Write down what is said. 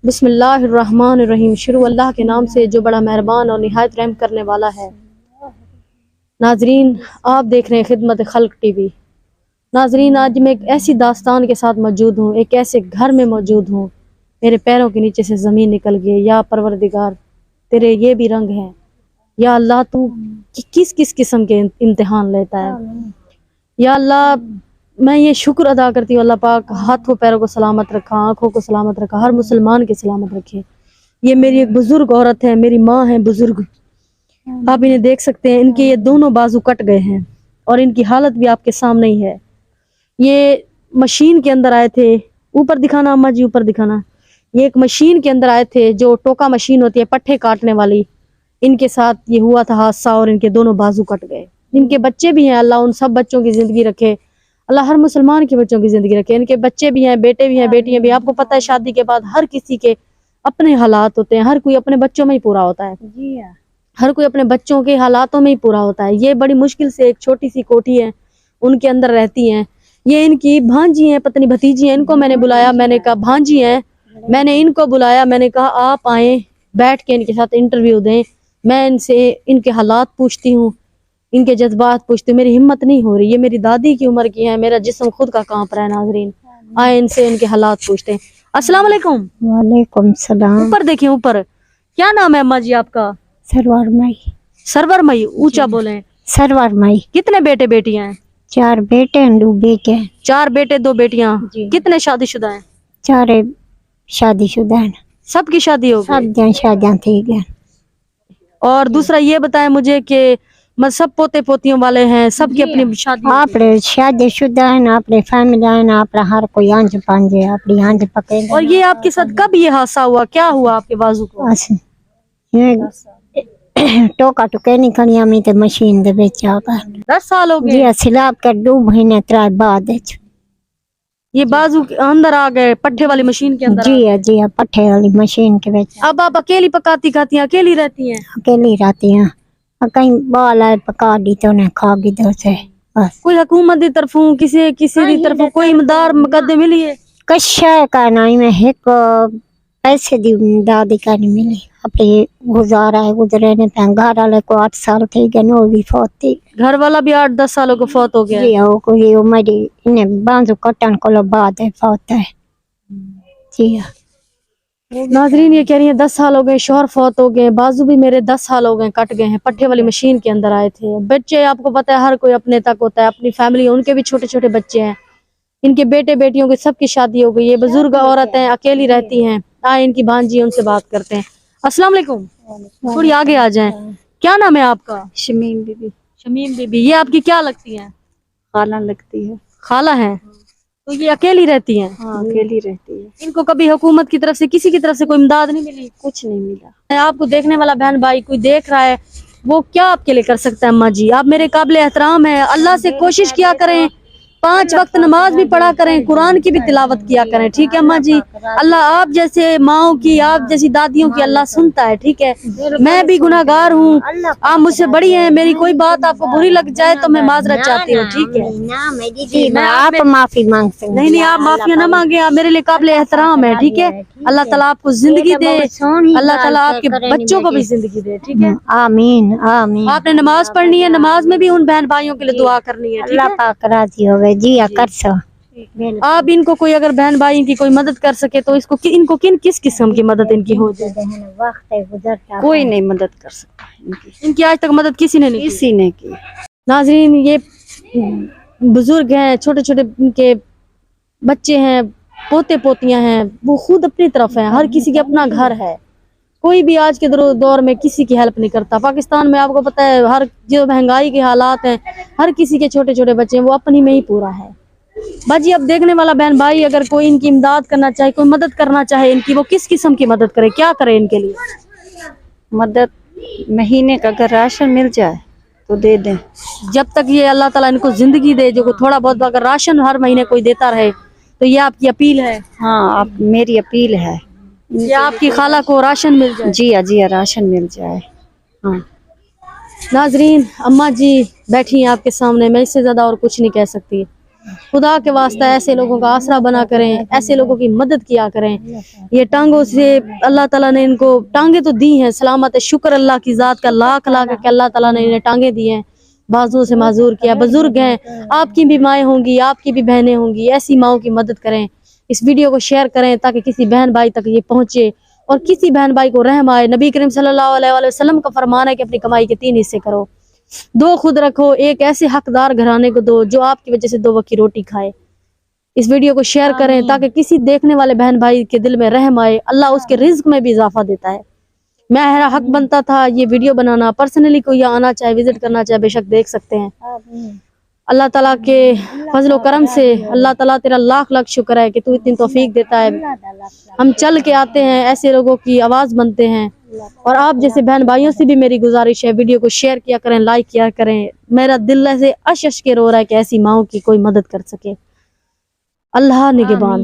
بسم اللہ الرحمن الرحیم، شروع اللہ کے نام سے جو بڑا مہربان اور نہایت رحم کرنے والا ہے۔ ناظرین، آپ دیکھ رہے ہیں خدمت خلق ٹی وی۔ ناظرین، آج میں ایک ایسی داستان کے ساتھ موجود ہوں، ایک ایسے گھر میں موجود ہوں، میرے پیروں کے نیچے سے زمین نکل گئی۔ یا پروردگار، تیرے یہ بھی رنگ ہیں۔ یا اللہ، تو کس کس قسم کے امتحان لیتا ہے۔ یا اللہ، میں یہ شکر ادا کرتی ہوں، اللہ پاک ہاتھوں پیروں کو سلامت رکھا، آنکھوں کو سلامت رکھا، ہر مسلمان کے سلامت رکھے۔ یہ میری ایک بزرگ عورت ہے، میری ماں ہے بزرگ، آپ انہیں دیکھ سکتے ہیں، ان کے یہ دونوں بازو کٹ گئے ہیں اور ان کی حالت بھی آپ کے سامنے ہی ہے۔ یہ مشین کے اندر آئے تھے، اوپر دکھانا اماں جی، اوپر دکھانا۔ یہ ایک مشین کے اندر آئے تھے جو ٹوکا مشین ہوتی ہے، پٹھے کاٹنے والی، ان کے ساتھ یہ ہوا تھا حادثہ اور ان کے دونوں بازو کٹ گئے۔ ان کے بچے بھی ہیں، اللہ ان سب بچوں کی زندگی رکھے، اللہ ہر مسلمان کے بچوں کی زندگی رکھے۔ ان کے بچے بھی ہیں، بیٹے بھی ہیں، بیٹیاں بھی۔ آپ کو پتہ ہے شادی کے بعد ہر کسی کے اپنے حالات ہوتے ہیں، ہر کوئی اپنے بچوں میں ہی پورا ہوتا ہے، ہر کوئی اپنے بچوں کے حالاتوں میں ہی پورا ہوتا ہے۔ یہ بڑی مشکل سے ایک چھوٹی سی کوٹھی ہے، ان کے اندر رہتی ہیں۔ یہ ان کی بھانجی ہیں، پتنی بھتیجی ہیں۔ ان کو میں نے بلایا، میں نے کہا بھانجی ہیں، میں نے ان کو بلایا، میں نے کہا آپ آئیں، بیٹھ کے ان کے ساتھ انٹرویو دیں، میں ان سے ان کے حالات پوچھتی ہوں، ان کے جذبات پوچھتی ہوں۔ میری ہمت نہیں ہو رہی، یہ میری دادی کی عمر کی ہیں، میرا جسم خود کا کانپ رہا ہے۔ ناظرین، آئے ان سے ان کے حالات پوچھتے ہیں۔ السلام علیکم۔ وعلیکم السلام۔ اوپر دیکھیں، اوپر کیا نام ہے اماں جی آپ کا؟ سرور مئی۔ سرور مئی، اونچا بولیں۔ سرور مئی۔ کتنے بیٹے بیٹیاں ہیں؟ 4 بیٹے ہیں، 2 بیٹے ہیں۔ 4 بیٹے 2 بیٹیاں۔ جی۔ کتنے شادی شدہ ہیں؟ 4 شادی شدہ ہیں۔ سب کی شادی ہو گئی؟ سب جن شادیاں تھی گئے۔ اور دوسرا یہ بتائیں مجھے کہ سب پوتے پوتیوں والے ہیں، سب کی اپنی شادی ہو گئی؟ آپ شادی شدہ ہیں، اپنے فیملی ہیں، آپ ہر کوئی آنج پانجے اپنی آنج پکے۔ اور یہ آپ کے ساتھ کب یہ حادثہ ہوا؟ کیا ہوا آپ کے بازو کو؟ ٹوکا ٹوکے نکلی ہمیں تے مشین دے وچ آ گئے۔ 10 سال ہو جی گئے؟ سلاب کر 2 مہینے 3 بعد۔ یہ بازو کے اندر آ گئے، پٹھے والی مشین کے اندر؟ جی پٹھے والی مشین کے وچ۔ اب آپ اکیلی پکاتی کھاتی ہیں، اکیلی رہتی ہیں؟ اکیلی رہتی ہیں، کہیں بال آئے پکا دی تو انہیں کھا گی دو سے بس۔ کوئی حکومت دی طرفوں کسی دی طرفوں کوئی امداد مقدم ملی ہے؟ کشے کا نہیں میں ایک پیسے دی امدادی کا نہیں ملی۔ اپنی گزارا ہے، گزرے نے پہ گھر والے کو 8 سال تھی گئے، وہ بھی فوت تھی۔ گھر والا بھی 8-10 سالوں کو فوت ہو گیا؟ جی وہ کوئی میری انہیں بانزو کٹن کو بعد فوت ہے۔ جی ناظرین، یہ کہہ رہی ہیں 10 سال ہو گئے، شوہر فوت ہو گئے، بازو بھی میرے 10 سال ہو گئے کٹ گئے ہیں، پٹھے والی مشین کے اندر آئے تھے۔ بچے آپ کو پتہ ہے ہر کوئی اپنے تک ہوتا ہے، اپنی فیملی، ان کے بھی چھوٹے چھوٹے بچے ہیں، ان کے بیٹے بیٹیوں کی سب کی شادی ہو گئی۔ یہ بزرگ عورتیں اکیلی رہتی ہیں۔ آئے ان کی بھانجی، ان سے بات کرتے ہیں۔ السلام علیکم، تھوڑی آگے آ جائیں۔ کیا نام ہے آپ کا؟ شمیم بی بی۔ شمیم بی بی، یہ آپ کی کیا لگتی ہیں؟ خالہ لگتی ہے۔ خالہ ہیں؟ تو یہ اکیلی رہتی ہیں؟ ہاں اکیلی رہتی ہے۔ ان کو کبھی حکومت کی طرف سے کسی کی طرف سے کوئی امداد نہیں ملی؟ کچھ نہیں ملا۔ آپ کو دیکھنے والا بہن بھائی کوئی دیکھ رہا ہے، وہ کیا آپ کے لیے کر سکتا ہے؟ اماں جی، آپ میرے قابل احترام ہیں، اللہ سے کوشش کیا کریں، 5 وقت نماز بھی پڑھا کریں، قرآن کی بھی تلاوت کیا کریں، ٹھیک ہے اماں جی؟ اللہ آپ جیسے ماؤں کی، آپ جیسی دادیوں کی اللہ سنتا ہے، ٹھیک ہے؟ میں بھی گناہگار ہوں، آپ مجھ سے بڑی ہیں، میری کوئی بات آپ کو بری لگ جائے تو میں معذرت چاہتی ہوں، ٹھیک ہے؟ میں آپ معافی مانگ سکتی ہوں۔ نہیں آپ معافی نہ مانگے، آپ میرے لیے قابل احترام ہے، ٹھیک ہے؟ اللہ تعالیٰ آپ کو زندگی دے، اللہ تعالیٰ آپ کے بچوں کو بھی زندگی دے، ٹھیک ہے؟ آمین آمین۔ آپ نے نماز پڑھنی ہے، نماز میں بھی ان بہن بھائیوں کے لیے دعا کرنی ہے، ٹھیک اللہ ہے؟ پاک راضی ہوئے۔ جی کر سو۔ آپ ان کو کوئی اگر بہن بھائی کی کوئی مدد کر سکے تو اس کو ان کو کس قسم کی مدد ان کی ہو جائے؟ وقت گزرتا کوئی نہیں مدد کر سکتا ان کی آج تک مدد کسی نے نہیں کی؟ کسی نے کی۔ ناظرین، یہ بزرگ ہیں، چھوٹے چھوٹے ان کے بچے ہیں، پوتے پوتیاں ہیں، وہ خود اپنی طرف ہیں، ہر کسی کے اپنا گھر ہے، کوئی بھی آج کے دور میں کسی کی ہیلپ نہیں کرتا۔ پاکستان میں آپ کو پتہ ہے ہر جو مہنگائی کے حالات ہیں، ہر کسی کے چھوٹے چھوٹے بچے ہیں، وہ اپنی میں ہی پورا ہے۔ باجی اب دیکھنے والا بہن بھائی اگر کوئی ان کی امداد کرنا چاہے، کوئی مدد کرنا چاہے ان کی، وہ کس قسم کی مدد کرے، کیا کرے ان کے لیے؟ مدد مہینے کا اگر راشن مل جائے تو دے دیں۔ جب تک یہ اللہ تعالیٰ ان کو زندگی دے، جو تھوڑا بہت اگر راشن ہر مہینے کوئی دیتا رہے تو یہ آپ کی اپیل ہے؟ ہاں آپ میری اپیل ہے، یہ آپ کی خالہ کو راشن مل جائے؟ جی راشن مل جائے۔ ہاں ناظرین، اماں جی بیٹھی ہیں آپ کے سامنے، میں اس سے زیادہ اور کچھ نہیں کہہ سکتی۔ خدا کے واسطہ ایسے لوگوں کا آسرا بنا کریں، ایسے لوگوں کی مدد کیا کریں. یہ ٹانگوں سے اللہ تعالیٰ نے ان کو ٹانگیں تو دی ہیں، سلامت ہے، شکر اللہ کی ذات کا لاکھ لاکھ ہے کہ اللہ تعالیٰ نے انہیں ٹانگیں دی ہیں، بازو سے معذور کیا. بزرگ ہیں، آپ کی بھی مائیں ہوں گی، آپ کی بھی بہنیں ہوں گی، ایسی ماؤں کی مدد کریں. اس ویڈیو کو شیئر کریں تاکہ کسی بہن بھائی تک یہ پہنچے اور کسی بہن بھائی کو رحم آئے. نبی کریم صلی اللہ علیہ وآلہ وسلم کا فرمان ہے کہ اپنی کمائی کے 3 حصے کرو، 2 خود رکھو، ایک ایسے حقدار گھرانے کو دو جو آپ کی وجہ سے 2 وقت کی روٹی کھائے. اس ویڈیو کو شیئر کریں تاکہ کسی دیکھنے والے بہن بھائی کے دل میں رحم آئے. اللہ اس کے رزق میں بھی اضافہ دیتا ہے. میرا حق بنتا تھا یہ ویڈیو بنانا. پرسنلی کوئی یہاں آنا چاہے، وزٹ کرنا چاہے، بے شک دیکھ سکتے ہیں. اللہ تعالیٰ کے فضل و کرم سے اللہ تعالیٰ تیرا لاکھ لاکھ شکر ہے کہ تو اتنی توفیق دیتا ہے. ہم چل کے آتے ہیں، ایسے لوگوں کی آواز بنتے ہیں. اور آپ جیسے بہن بھائیوں سے بھی میری گزارش ہے، ویڈیو کو شیئر کیا کریں، لائک کیا کریں. میرا دل سے اش کے رو رہا ہے کہ ایسی ماؤں کی کوئی مدد کر سکے. اللہ نگہبان.